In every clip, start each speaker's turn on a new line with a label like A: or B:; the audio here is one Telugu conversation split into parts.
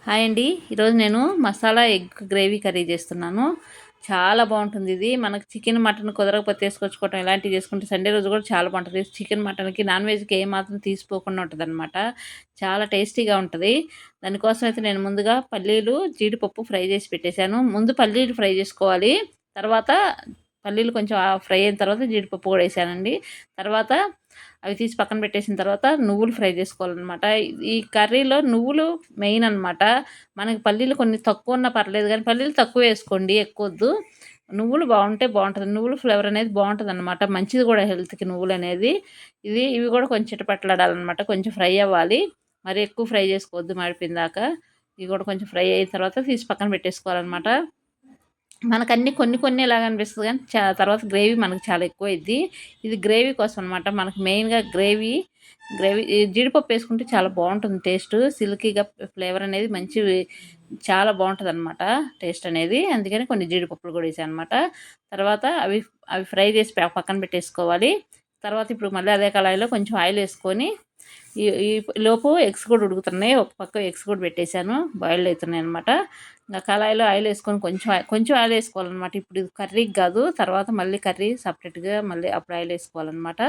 A: హాయ్ అండి. ఈరోజు నేను మసాలా ఎగ్ గ్రేవీ కర్రీ చేస్తున్నాను. చాలా బాగుంటుంది ఇది. మనకు చికెన్, మటన్ కుదరకపోతే తీసుకొచ్చుకోవటం ఇలాంటివి చేసుకుంటే సండే రోజు కూడా చాలా బాగుంటుంది. చికెన్, మటన్‌కి నాన్ వెజ్‌కి ఏమాత్రం తీసిపోకుండా ఉంటదనమాట. చాలా టేస్టీగా ఉంటది. దానికోసం అయితే నేను ముందుగా పల్లీలు, జీడిపప్పు ఫ్రై చేసి పెట్టేశాను. ముందు పల్లీలు ఫ్రై చేసుకోవాలి. తర్వాత పల్లీలు కొంచెం ఫ్రై అయిన తర్వాత జీడిపప్పు కూడా వేసానండి. తర్వాత అవి తీసి పక్కన పెట్టేసిన తర్వాత నువ్వులు ఫ్రై చేసుకోవాలనమాట. ఈ కర్రీలో నువ్వులు మెయిన్ అనమాట. మనకి పల్లీలు కొన్ని తక్కువ ఉన్నా పర్లేదు కానీ పల్లీలు తక్కువ వేసుకోండి, ఎక్కువొద్దు. నువ్వులు బాగుంటే బాగుంటుంది. నువ్వుల ఫ్లేవర్ అనేది బాగుంటుందన్నమాట. మంచిది కూడా హెల్త్‌కి నువ్వులు అనేది. ఇవి కూడా కొంచెం చిటపటలాడాలన్నమాట. కొంచెం ఫ్రై అవ్వాలి. మరి ఎక్కువ ఫ్రై చేసుకోవద్దు మాడిపోయిందాక. ఇవి కూడా కొంచెం ఫ్రై అయిన తర్వాత తీసి పక్కన పెట్టేసుకోవాలన్నమాట. మనకన్నీ కొన్ని కొన్ని లాగా అనిపిస్తది గానీ, తర్వాత గ్రేవీ మనకు చాలా ఎక్కువయిద్ది. ఇది గ్రేవీ కోసం అనమాట. మనకు మెయిన్‌గా గ్రేవీ ఈ జీడిపప్పు ఏసుకుంటే చాలా బావుంటుంది టేస్టు. సిల్కీగా ఫ్లేవర్ అనేది చాలా బావుంటదనమాట టేస్ట్ అనేది. అందుకని కొన్ని జీడిపప్పులు కూడా ఏసాననమాట. తర్వాత అవి అవి ఫ్రై చేసి పక్కన పెట్టేసుకోవాలి. తర్వాత ఇప్పుడు మళ్ళీ అదే కళాయిలో కొంచెం ఆయిలేసుకొని ఈ ఈ లోపు ఎగ్స్ కూడా ఉడుకుతున్నాయి. ఒక పక్క ఎగ్స్ కూడా పెట్టేశాను. బాయిల్డ్ అయితున్నాయనమాట. ఇంక కళాయిలో ఆయిలేసుకొని కొంచెం ఆయిలేసుకోవాలనమాట. ఇప్పుడు ఇది కర్రీకి గాదు. తర్వాత మళ్ళీ కర్రీ సెపరేట్‌గా మళ్ళీ అప్పుడు ఆయిలేసుకోవాలనమాట.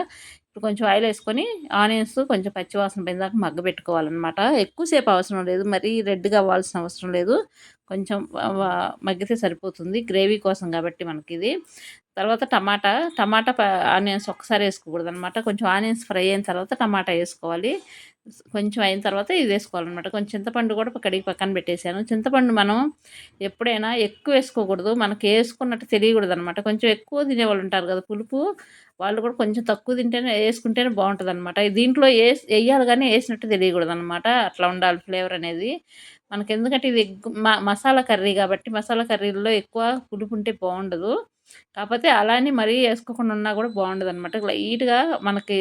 A: ఇప్పుడు కొంచెం ఆయిలేసుకొని ఆనియన్స్ కొంచెం పచ్చి వాసన పోయేదాకా మగ్గబెట్టుకోవాలనమాట. ఎక్కువ సేపు అవసరం లేదు. మరీ రెడ్‌గా అవ్వాల్సిన అవసరం లేదు. కొంచెం మగ్గితే సరిపోతుంది. గ్రేవీ కోసం గాబట్టి మనకిది. తర్వాత టమాటా, ఆనియన్స్ ఒక్కసారి ఏసుకోకూడదనమాట. కొంచెం ఆనియన్స్ ఫ్రై అయిన తర్వాత టమాటా ఏసుకోవాలి. కొంచెం అయిన తర్వాత ఇదేసుకోవాలనమాట. కొంచెం చింతపండు కూడా కడిగి పక్కన పెట్టేశాను. చింతపండు మనం ఎప్పుడైనా ఎక్కువ వేసుకోకూడదు. మనకేసుకున్నట్టు తెలియకూడదనమాట. కొంచెం ఎక్కువ తినేవాళ్ళుంటారు కదా పులుపు, వాళ్ళు కూడా కొంచెం తక్కువ ఏసుకుంటేనే బావుంటదనమాట. దీంట్లో ఎయ్యాలి గానీ ఏసినట్టు తెలియకూడదనమాట. అట్లా ఉండాలి ఫ్లేవర్ అనేది. మనకెందుకంటే ఇది మసాలా కర్రీ గాబట్టి, మసాలా కర్రీల్లో ఎక్కువ పులుపుంటే బావుండదు. కాపోతే అలా అని మరీ ఏసుకోకుండా ఉన్నా గూడా బావుండదనమాట. లైట్‌గా మనకి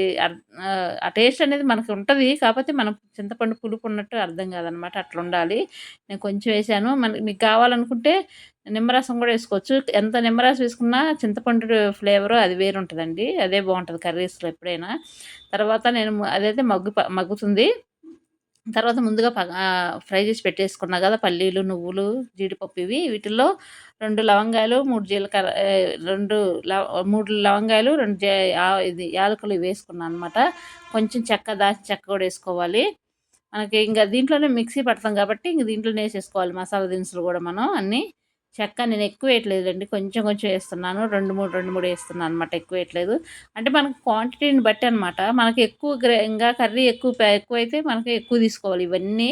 A: ఆ టేస్ట్ అనేది మనకి ఉంటది. కాపోతే మనం చింతపండు పులుపున్నట్టు అర్థం గాదనమాట. అట్లుండాలి. నేను కొంచెం ఏశాను. మీకు కావాలనుకుంటే నిమ్మరసం గూడా ఏసుకోవచ్చు. ఎంత నిమ్మరసం ఏసుకున్నా చింతపండు ఫ్లేవరు అది వేరుంటదండి. అదే బావుంటది కర్రీస్‌లో ఎప్పుడైనా. తర్వాత నేను అదైతే మగ్గుతుంది. తర్వాత ముందుగా ఫ్రై చేసి పెట్టేసుకున్నా గదా! పల్లీలు, నువ్వులు, జీడిపప్పు వీటిల్లో 2 లవంగాలు, 3 జీలకర్ర 3 లవంగాలు, 2 ఇది యాలకులు వేసుకున్నాననమాట. కొంచెం దాల్చిన చెక్క గూడా ఏసుకోవాలి. మనకి ఇంగ దీంట్లోనే మిక్సీ పడతాం గాబట్టి, ఇంక దీంట్లోనే ఏసేసుకోవాలి మసాలా దినుసులు గూడా మనం అన్నీ. చెక్క నేను ఎక్కువేయట్లేదులెండి. కొంచెం కొంచెం ఏస్తున్నాను. 2, 3 ఏస్తున్నాననమాట. ఎక్కువేయట్లేదు. అంటే మనకు క్వాంటిటీని బట్టి అనమాట. మనకి ఎక్కువ ఇంగా కర్రీ ఎక్కువైతే మనకి ఎక్కువ తీసుకోవాలి ఇవన్నీ.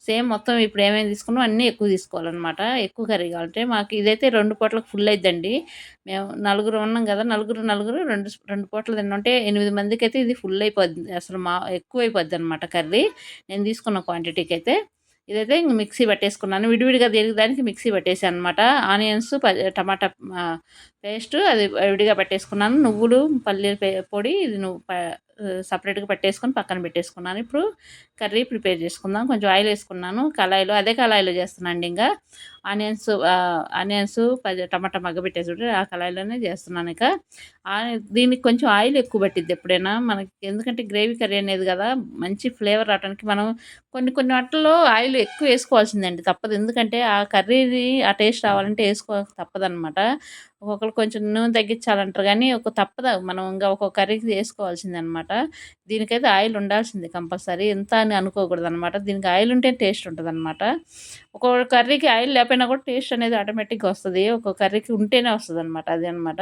A: సేమ్ మొత్తం ఇప్పుడు ఏమేమి తీసుకున్నామో అన్నీ ఎక్కువ తీసుకోవాలనమాట. ఎక్కువ కర్రీ కావాలంటే. మాకు ఇదైతే 2 పూటలకు ఫుల్ అయిద్దండి. మేము నలుగురు ఉన్నాం గదా! నలుగురు 2 పూటలు తింటుంటే 8 మందికైతే ఇది ఫుల్ అయిపోద్ది. అసలు ఎక్కువైపోద్దనమాట కర్రీ. నేను తీసుకున్న క్వాంటిటీకైతే. ఇదైతే ఇంక మిక్సీ పట్టేసుకున్నాను. విడివిడిగా దేనికి దానికి మిక్సీ పట్టేసాననమాట. ఆనియన్స్, టమాటా పేస్టు అది విడిగా పట్టేసుకున్నాను. నువ్వులు, పల్లీల పొడి ఇది సెపరేట్‌గా పట్టేసుకొని పక్కన పెట్టేసుకున్నాను. ఇప్పుడు కర్రీ ప్రిపేర్ చేసుకుందాం. కొంచెం ఆయిలేసుకున్నాను కళాయిలో. అదే కళాయిలో చేస్తున్నానండి ఇంగా. ఆనియన్స్, టమాటా మగ్గబెట్టా చూడు ఆ కళాయిలోనే చేస్తున్నానిక. దీనికి కొంచెం ఆయిల్ ఎక్కువ పట్టిద్ది ఎప్పుడైనా. మనకి ఎందుకంటే గ్రేవీ కర్రీ అనేది గదా! మంచి ఫ్లేవర్ రావటానికి మనం కొన్ని కొన్ని వాటిల్లో ఆయిల్ ఎక్కువ ఏసుకోవాల్సిందండి తప్పదు. ఎందుకంటే ఆ కర్రీది ఆ టేస్ట్ రావాలంటే ఏసుకోక తప్పదనమాట. ఒక్కొక్కళ్ళు కొంచెం నూనె తగ్గించాలంటారు గానీ, తప్పదు. మనం ఇంగా ఒక్కొక్క కర్రీకి ఏసుకోవాల్సిందే అనమాట. దీనికైతే ఆయిల్ ఉండాల్సిందే కంపల్సరీ. ఇంత అని అనుకోకూడదనమాట. దీనికి ఆయిల్ ఉంటే టేస్ట్ ఉంటదనమాట. ఒక్కొక్క కర్రీకి ఆయిల్ లేకపోయినా కూడా టేస్ట్ అనేది ఆటోమేటిక్‌గా వస్తది. ఒక్కొక్క కర్రీకి ఉంటేనే వస్తదనమాట. అది అనమాట.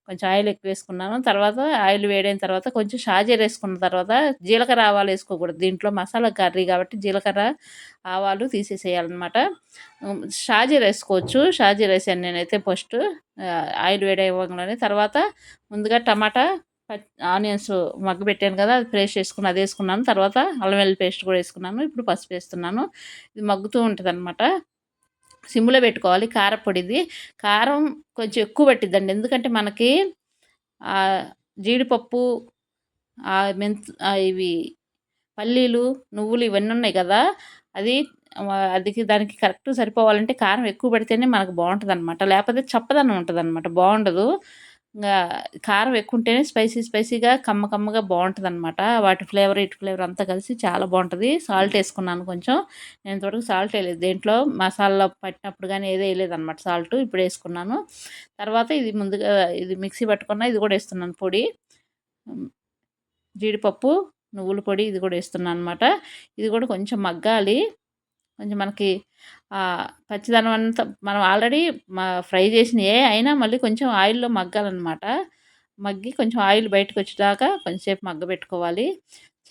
A: కొంచెం ఆయిల్ ఎక్కువేసుకున్నాను. తర్వాత ఆయిల్ వేడైన తర్వాత కొంచెం షాజీరేసుకున్న తర్వాత జీలకర్ర, ఆవాలు ఏసుకోకూడదు. దీంట్లో మసాలా కర్రీ కాబట్టి జీలకర్ర, ఆవాలు తీసేసేయాలనమాట. షాజీరేసుకోవచ్చు. షాజీరేసాను నేనైతే ఫస్టు. ఆయిల్ వేడవ్వంగానే తర్వాత ముందుగా టమాటా, ఆనియన్స్ మగ్గబెట్టాను కదా! అది పేస్ట్ చేసుకుని అదేసుకున్నాను. తర్వాత అల్లం వెల్లుల్లి పేస్ట్ కూడా ఏసుకున్నాను. ఇప్పుడు పసుపేస్తున్నాను. ఇది మగ్గుతూ ఉంటదనమాట. సిమ్‌లో పెట్టుకోవాలి. కారప్పొడిది. కారం కొంచెం ఎక్కువ పట్టిద్దండి. ఎందుకంటే మనకి ఆహ్, జీడిపప్పు, ఇవి పల్లీలు, నువ్వులు ఇవన్నీ ఉన్నాయి గదా! అది దానికి కరెక్ట్ సరిపోవాలంటే కారం ఎక్కువ పడితేనే మనకు బావుంటదనమాట. లేపోతే చప్పదనం ఉంటదనమాట. బావుండదు. ఇంగా కారం ఎక్కువుంటేనే స్పైసీగా, కమ్మగా బావుంటదనమాట. వాటి ఫ్లేవర్, ఇటు ఫ్లేవర్ అంతా కలిసి చాలా బావుంటది. సాల్ట్ ఏసుకున్నాను కొంచెం. నేను ఇంతవరకు సాల్ట్ ఏయలేదు దేంట్లో. మసాలాలో పట్టినప్పుడు గానీ ఏది ఏయలేదనమాట సాల్టు. ఇప్పుడేసుకున్నాను. తర్వాత ఇది ముందుగా ఇది మిక్సీ పట్టుకున్న ఇది గూడా ఏస్తున్నాను పొడి. హ్మ్. జీడిపప్పు, నువ్వుల పొడి ఇది గూడా ఏస్తున్నాననమాట. ఇది గూడా కొంచెం మగ్గాలి. కొంచెం మనకి పచ్చిదనం అంతా మనం ఆల్రెడీ ఫ్రై చేసినయే అయినా మళ్ళీ కొంచెం ఆయిల్‌లో మగ్గాలనమాట. మగ్గి కొంచెం ఆయిల్ బయటకొచ్చేదాకా కొంచెంసేపు మగ్గబెట్టుకోవాలి.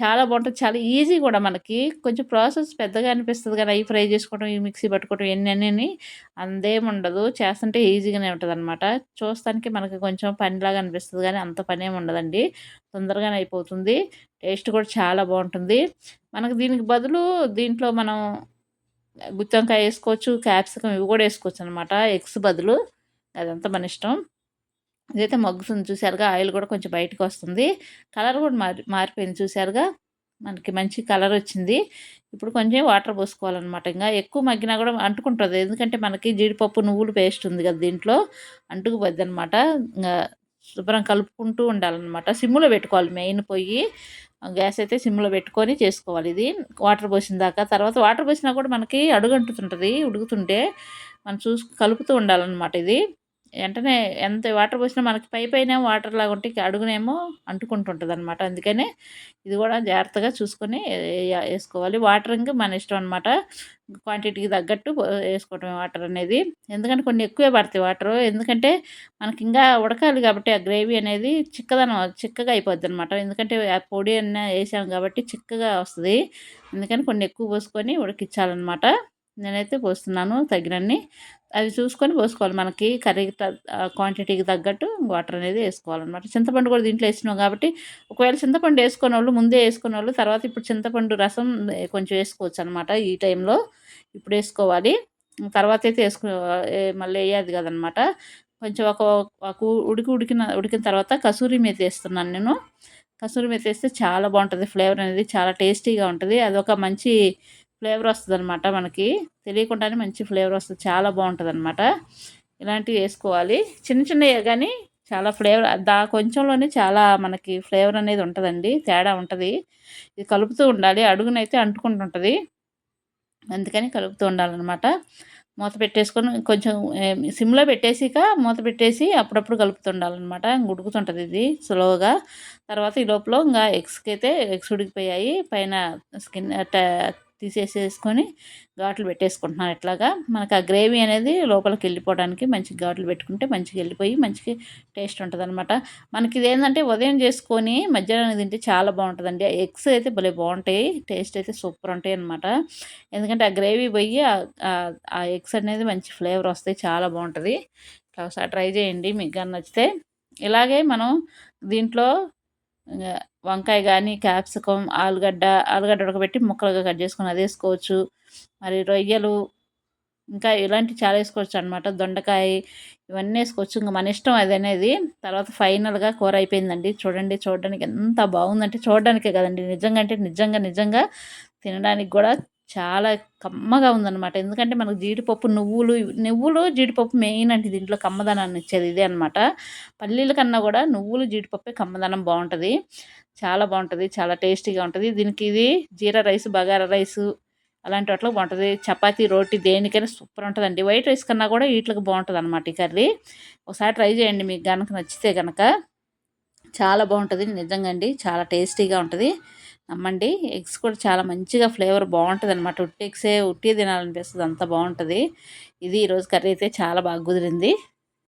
A: చాలా బావుంటది. చాలా ఈజీ గూడా మనకి. కొంచెం ప్రాసెస్ పెద్దగా అనిపిస్తది గానీ, అయి ఫ్రై చేసుకోవడం, ఈ మిక్సీ పట్టుకోవడం ఇయన్నీని అంతేముండదు. చేస్తుంటే ఈజీగానే ఉంటదనమాట. చూస్తానికి మనకి కొంచెం పనిలాగా అనిపిస్తది గానీ, అంత పనేమి ఉండదండి. తొందరగానే అయిపోతుంది. టేస్ట్ కూడా చాలా బావుంటుంది. మనకు దీనికి బదులు దీంట్లో మనం గుత్తొంకాయ ఏసుకోవచ్చు, క్యాప్సికం ఇవి గూడా ఏసుకోవచ్చనమాట ఎగ్స్ బదులు. అదంతా మనిష్టం. ఇదైతే మగ్గుతుంది చూసారుగా ఆయిల్ గూడా కొంచెం బయటకొస్తుంది. కలర్ గూడా మారిపోయింది చూసారుగా. మనకి మంచి కలరొచ్చింది. ఇప్పుడు కొంచెం వాటర్ పోసుకోవాలనమాట. ఇంగా ఎక్కువ మగ్గినా గూడా అంటుకుంటది. ఎందుకంటే మనకి జీడిపప్పు, నువ్వులు పేస్ట్ ఉంది గదా! దీంట్లో అంటుకుపోద్దనమాట. ఇంగా శుభ్రం కలుపుకుంటూ ఉండాలనమాట. సిమ్‌లో పెట్టుకోవాలి మెయిన్ పొయ్యి. గ్యాస్ అయితే సిమ్‌లో పెట్టుకొని చేసుకోవాలిది. వాటర్ పోసిన దాకా. తర్వాత వాటర్ పోసినా కూడా మనకి అడుగంటుతుంటది ఉడుకుతుంటే. మనం కలుపుతూ ఉండాలనమాట ఇది. వెంటనే ఎంత వాటర్ పోసినా మనకి పైపైనేమో వాటర్‌లాగా ఉంటే అడుగునేమో అంటుకుంటుంటదనమాట. అందుకనే ఇది గూడా జాగ్రత్తగా చూసుకొని ఏసుకోవాలి. వాటర్ ఇంక మన ఇష్టం అనమాట. క్వాంటిటీకి తగ్గట్టు ఏసుకోవటమే వాటర్ అనేది. ఎందుకంటే కొన్ని ఎక్కువే పడతాయి వాటరు. ఎందుకంటే మనకింకా ఉడకాలి కాబట్టి ఆ గ్రేవీ అనేది చిక్కగా అయిపోద్దనమాట. ఎందుకంటే ఆ పొడి ఏసాం కాబట్టి చిక్కగా వస్తది. అందుకని కొన్ని ఎక్కువ పోసుకొని ఉడికిచ్చాలనమాట. నేనైతే పోస్తున్నాను తగినన్ని. అవి చూసుకొని పోసుకోవాలి. మనకి కర్రీకి క్వాంటిటీకి తగ్గట్టు వాటర్ అనేది ఏసుకోవాలనమాట. చింతపండు కూడా దీంట్లో ఏసినాం కాబట్టి ఒకవేళ చింతపండు ఏసుకోనోళ్ళు ముందే ఏసుకున్నోళ్ళు తర్వాత ఇప్పుడు చింతపండు రసం కొంచెం ఏసుకోవచ్చనమాట ఈ టైంలో. ఇప్పుడేసుకోవాలి. తర్వాతయితే మళ్ళీ ఎయ్యదు కదనమాట. కొంచెం ఒక ఉడికిన తర్వాత కసూరి మేతి ఏస్తున్నాను నేను. కసూరి మేతి ఏస్తే చాలా బావుంటది. ఫ్లేవర్ అనేది చాలా టేస్టీగా ఉంటది. అదొక మంచి ఫ్లేవర్ వస్తదనమాట మనకి. తెలియకుండానే మంచి ఫ్లేవర్ వస్తది. చాలా బావుంటదనమాట. ఇలాంటివి ఏసుకోవాలి. చిన్నయే గానీ చాలా ఫ్లేవర్ కొంచెంలోనే చాలా మనకి ఫ్లేవర్ అనేది ఉంటదండి. తేడా ఉంటది. ఇది కలుపుతూ ఉండాలి. అడుగునైతే అంటుకుంటుంటది. అందుకని కలుపుతూ ఉండాలనమాట. మూత పెట్టేసుకొని కొంచెం సిమ్‌లో పెట్టేసిక మూత పెట్టేసి అప్పుడప్పుడు కలుపుతుండాలనమాట. ఉడుకుతుంటది ఇది స్లోగా. తర్వాత ఈ లోపల ఎగ్స్ ఉడికిపోయాయి. పైన స్కిన్ తీసేసేసుకొని ఘాట్లు పెట్టేసుకుంటున్నాను ఇట్లాగా. మనకు ఆ గ్రేవీ అనేది లోపలికెళ్ళిపోవడానికి మంచిగా ఘాట్లు పెట్టుకుంటే మంచిగా ఎళ్ళిపోయి మంచిగా టేస్ట్ ఉంటదనమాట. మనకిదేందంటే ఉదయం చేసుకొని మధ్యాహ్నానికి తింటే చాలా బావుంటదండి. ఎగ్స్ అయితే భలే బావుంటాయి. టేస్ట్ అయితే సూపర్ ఉంటాయనమాట. ఎందుకంటే ఆ గ్రేవీ పోయి ఆ ఎగ్స్ అనేది మంచి ఫ్లేవర్ వస్తాయి. చాలా బావుంటది. ఇట్లా ఒకసారి ట్రై చేయండి మీకు గాని నచ్చితే. ఇలాగే మనం దీంట్లో ఇంగ వంకాయ గానీ, క్యాప్సికం, ఆలుగడ్డ ఉడకబెట్టి ముక్కలుగా కట్ చేసుకొని అదేసుకోవచ్చు. మరి రొయ్యలు ఇంకా ఇలాంటివి చాలా ఏసుకోవచ్చనమాట. దొండకాయ ఇవన్నీ ఏసుకోవచ్చు. ఇంక మన ఇష్టం అదనేది. తర్వాత ఫైనల్‌గా కూర అయిపోయిందండి. చూడండి చూడడానికి ఎంత బావుందంటే చూడడానికే కాదండి నిజంగా అంటే నిజంగా తినడానికి గూడా చాలా కమ్మగా ఉందనమాట. ఎందుకంటే మనకు జీడిపప్పు, నువ్వులు, జీడిపప్పు మెయిన్ అండి దీంట్లో కమ్మదనాన్ని ఇచ్చేది ఇదే అనమాట. పల్లీల కన్నా గూడా నువ్వులు, జీడిపప్పే కమ్మదనం బావుంటది. చాలా బావుంటది. చాలా టేస్టీగా ఉంటది. దీనికి ఇది జీరా రైసు, బగారా రైసు అలాంటి వాటిలోకి బావుంటది. చపాతీ, రోటీ దేనికైనా సూపర్ ఉంటదండి. వైట్ రైస్ కన్నా గూడా ఈట్లికి బావుంటదనమాట ఈ కర్రీ. ఒకసారి ట్రై చేయండి మీకు గనక నచ్చితే గనక. చాలా బావుంటది. నిజంగా అండి. చాలా టేస్టీగా ఉంటది. నమ్మండి. ఎగ్స్ కూడా చాలా మంచిగా ఫ్లేవర్ బావుంటదనమాట. ఉట్టియే తినాలనిపిస్తది. అంత బావుంటది. ఇది ఈరోజు కర్రీ అయితే చాలా బాగా కుదిరింది.